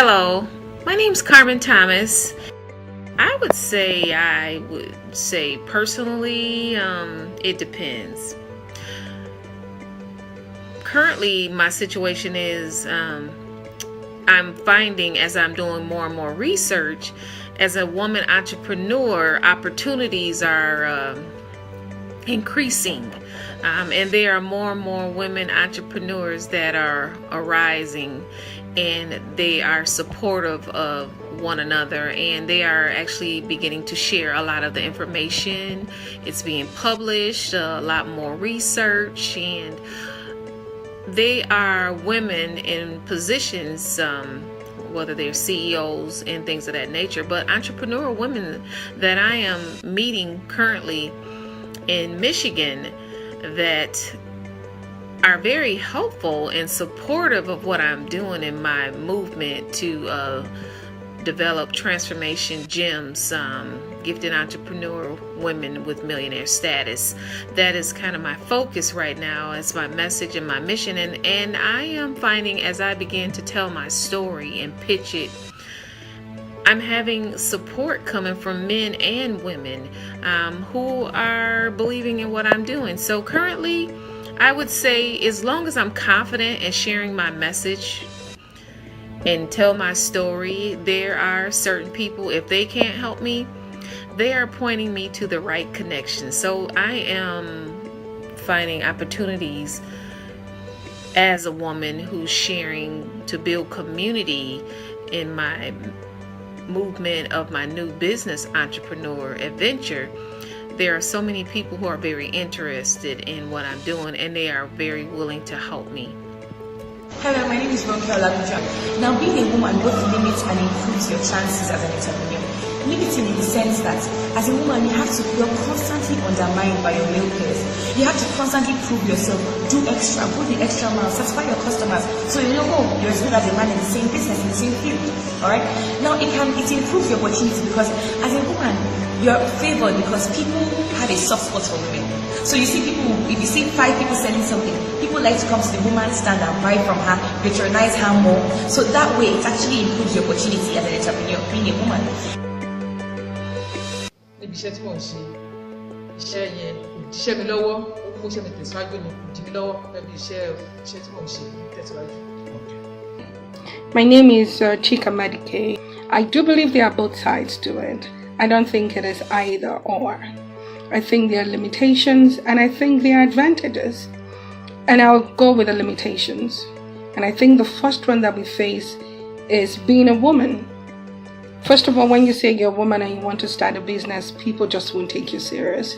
Hello, my name's Carmen Thomas. I would say personally, it depends. Currently, my situation is I'm finding as I'm doing more and more research, as a woman entrepreneur, opportunities are increasing. And there are more and more women entrepreneurs that are arising, and they are supportive of one another, and they are actually beginning to share a lot of the information. It's being published, a lot more research, and they are women in positions, whether they're CEOs and things of that nature, but entrepreneurial women that I am meeting currently in Michigan that are very helpful and supportive of what I'm doing in my movement to develop transformation gems, gifted entrepreneur women with millionaire status. That is kind of my focus right now as my message and my mission. And I am finding as I begin to tell my story and pitch it, I'm having support coming from men and women who are believing in what I'm doing. So currently, I would say as long as I'm confident in sharing my message and tell my story, there are certain people, if they can't help me, they are pointing me to the right connection. So I am finding opportunities as a woman who's sharing to build community in my movement of my new business entrepreneur adventure. There are so many people who are very interested in what I'm doing, and they are very willing to help me. Hello, my name is Ronke Olaluja. Now, being a woman both limits and improves your chances as an entrepreneur. Limiting in the sense that as a woman, you're constantly undermined by your male peers. You have to constantly prove yourself, do extra, put the extra mile, satisfy your customers. So you know, you're as good as a man in the same business, in the same field. Alright? Now it improves your opportunity because as a woman, you're favored because people have a soft spot for women. So you see people, if you see 5 people selling something, people like to come to the woman's stand and buy from her, patronize her more. So that way, it actually improves your opportunity as an entrepreneur, being a woman. Iṣẹ́ tí mò ń ṣe, iṣẹ́ yẹn kò díṣẹ́ mi lọ́wọ́, ó mú iṣẹ́ mi tẹ̀síwájú ni, kò dí mi lọ́wọ́ lẹ́bi iṣẹ́ tí mò ń ṣe tẹ̀síwájú. My name is Chika Madike. I do believe there are both sides to it. I don't think it is either or. I think there are limitations and I think there are advantages. And I'll go with the limitations. And I think the first one that we face is being a woman. First of all, when you say you're a woman and you want to start a business, people just won't take you serious.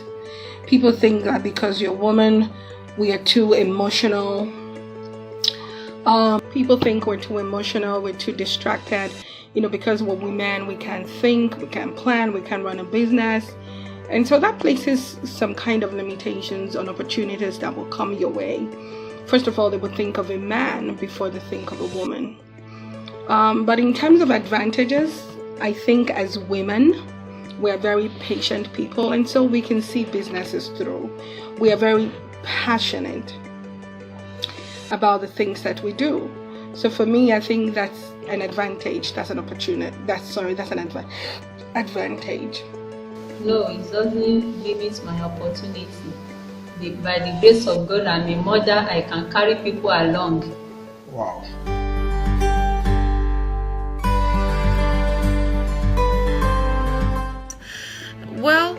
People think that because you're a woman, we are too emotional. People think we're too emotional, we're too distracted. Because we're women, we can't think, we can't plan, we can't run a business. And so that places some kind of limitations on opportunities that will come your way. First of all, they would think of a man before they think of a woman. But in terms of advantages, I think as women, we're very patient people, and so we can see businesses through. We are very passionate about the things that we do. So for me, I think that's an advantage. That's an opportunity. That's an advantage. No, it doesn't limit my opportunity. By the grace of God, I'm a mother. I can carry people along. Wow. Well,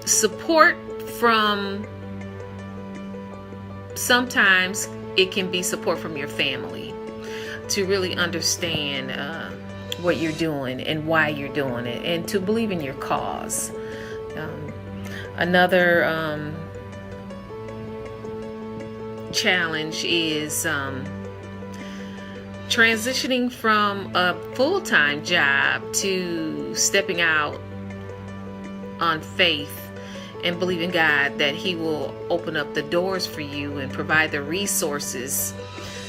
support from, sometimes it can be support from your family to really understand what you're doing and why you're doing it, and to believe in your cause. Another challenge is transitioning from a full-time job to stepping out on faith and believing God that He will open up the doors for you and provide the resources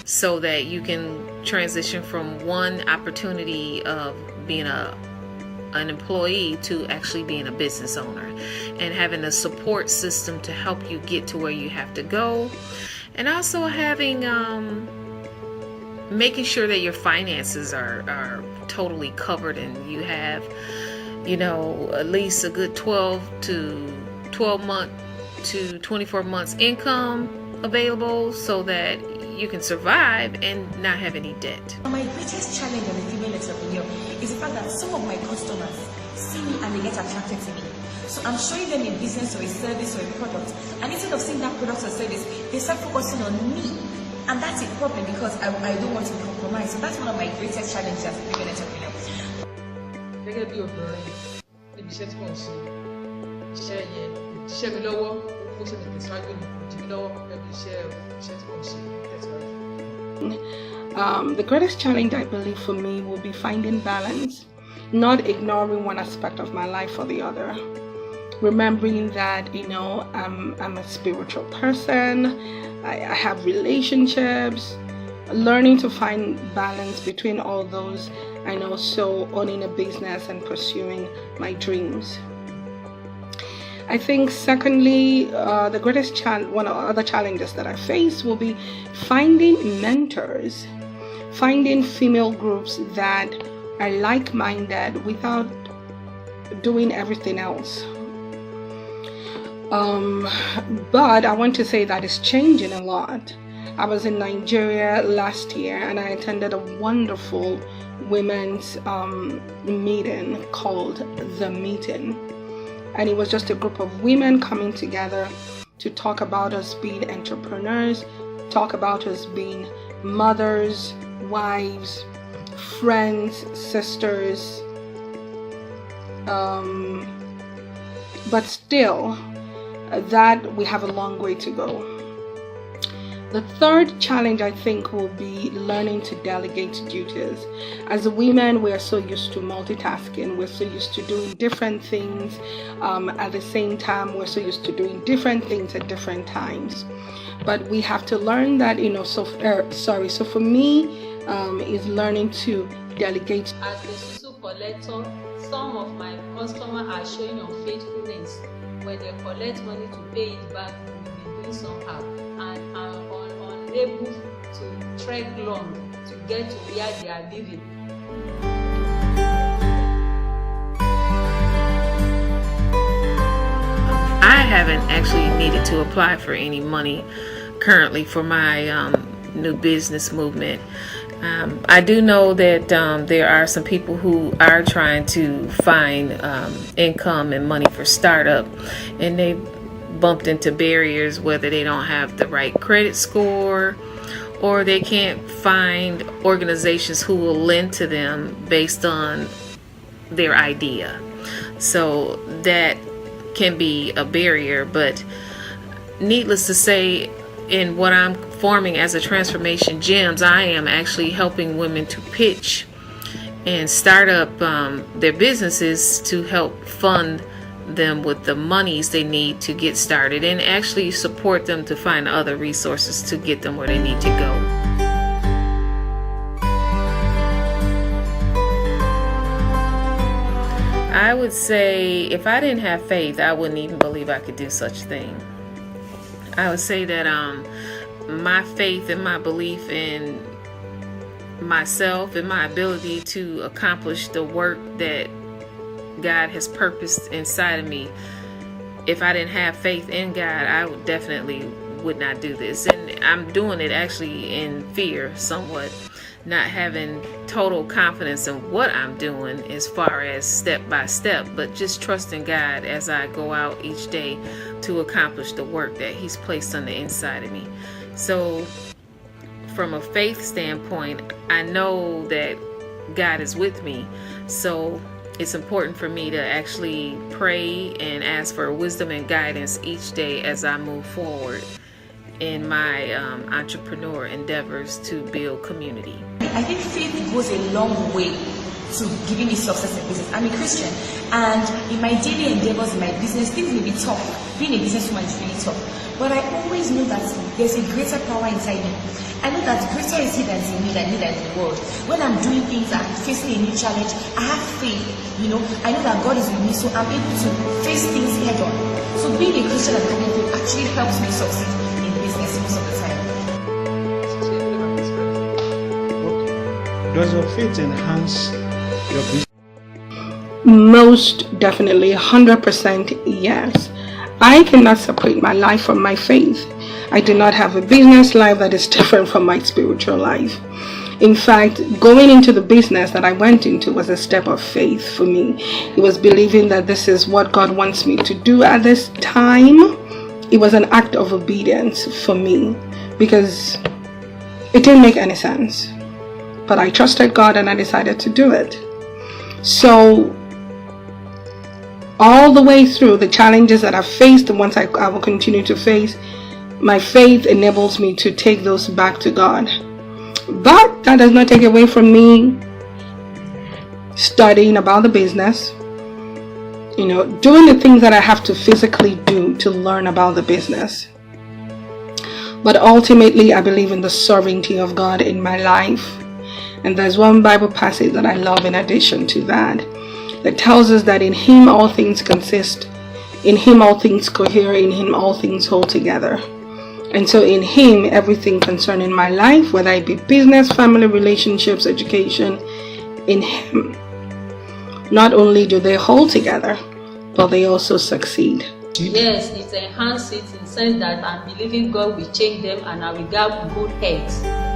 so that you can transition from one opportunity of being an employee to actually being a business owner, and having a support system to help you get to where you have to go, and also having making sure that your finances are totally covered and you have, at least a good 12 month to 24 months income available so that you can survive and not have any debt. My greatest challenge as a female entrepreneur is the fact that some of my customers see me and they get attracted to me. So I'm showing them a business or a service or a product, and instead of seeing that product or service, they start focusing on me. And that's a problem because I don't want to be compromised. So that's one of my greatest challenges as a female entrepreneur. Gẹ́gẹ́ bí obìnrin níbi iṣẹ́ tí mò ń ṣe, iṣẹ́ yẹn òjíṣẹ́ mi lọ́wọ́, ó ṣe mi tẹ̀síwájú ní òjì mi lọ́wọ́ gẹ́gẹ́ bí iṣẹ́ tí mò ń ṣe tẹ̀síwájú. The greatest challenge I believe for me will be finding balance, not ignoring one aspect of my life or the other. Remembering that, I'm a spiritual person, I have relationships, learning to find balance between all those, and also owning a business and pursuing my dreams. I think secondly, the greatest one of the other challenges that I face will be finding mentors, finding female groups that are like-minded without doing everything else. But I want to say that it's changing a lot. I was in Nigeria last year and I attended a wonderful women's meeting called The Meeting. And it was just a group of women coming together to talk about us being entrepreneurs, talk about us being mothers, wives, friends, sisters. But still, that we have a long way to go. The third challenge, I think, will be learning to delegate duties. As women, we are so used to multitasking. We're so used to doing different things at the same time. We're so used to doing different things at different times. But we have to learn that, So for me, is learning to delegate. As a susu collector, some of my customers are showing unfaithfulness. When they collect money to pay it back, we'll be doing somehow, and are unable to trek long to get to where they are living. I haven't actually needed to apply for any money currently for my new business movement. I do know that there are some people who are trying to find income and money for startup, and they bumped into barriers, whether they don't have the right credit score or they can't find organizations who will lend to them based on their idea. So that can be a barrier, but needless to say, in what I'm forming as a Transformation Gems, I am actually helping women to pitch and start up their businesses to help fund them with the monies they need to get started, and actually support them to find other resources to get them where they need to go. I would say if I didn't have faith, I wouldn't even believe I could do such a thing. I would say that my faith and my belief in myself and my ability to accomplish the work that God has purposed inside of me, if I didn't have faith in God, I would not do this. And I'm doing it actually in fear somewhat, not having total confidence in what I'm doing as far as step by step, but just trusting God as I go out each day to accomplish the work that He's placed on the inside of me. So from a faith standpoint, I know that God is with me. So it's important for me to actually pray and ask for wisdom and guidance each day as I move forward in my entrepreneur endeavors to build community. I think faith goes a long way to giving me success in business. I'm a Christian, and in my daily endeavors in my business, things may be tough. Being a businesswoman is really tough. But I always know that there's a greater power inside me. I know that greater is He that's in me than He that's in the world. When I'm doing things and facing a new challenge, I have faith. I know that God is with me, so I'm able to face things head on. So being a Christian and coming to actually helps me succeed in business most of the time. Does your faith enhance your business? Most definitely, 100% yes. I cannot separate my life from my faith. I do not have a business life that is different from my spiritual life. In fact, going into the business that I went into was a step of faith for me. It was believing that this is what God wants me to do at this time. It was an act of obedience for me because it didn't make any sense. But I trusted God and I decided to do it. So all the way through the challenges that I've faced, the ones I will continue to face, my faith enables me to take those back to God. But that does not take away from me studying about the business, doing the things that I have to physically do to learn about the business. But ultimately, I believe in the sovereignty of God in my life. And there's one Bible passage that I love in addition to that tells us that in Him all things consist, in Him all things cohere, in Him all things hold together. And so in Him, everything concerning my life, whether it be business, family, relationships, education, in Him, not only do they hold together, but they also succeed. Yes, it enhances it in the sense that I'm believing God will change them and I will get good health.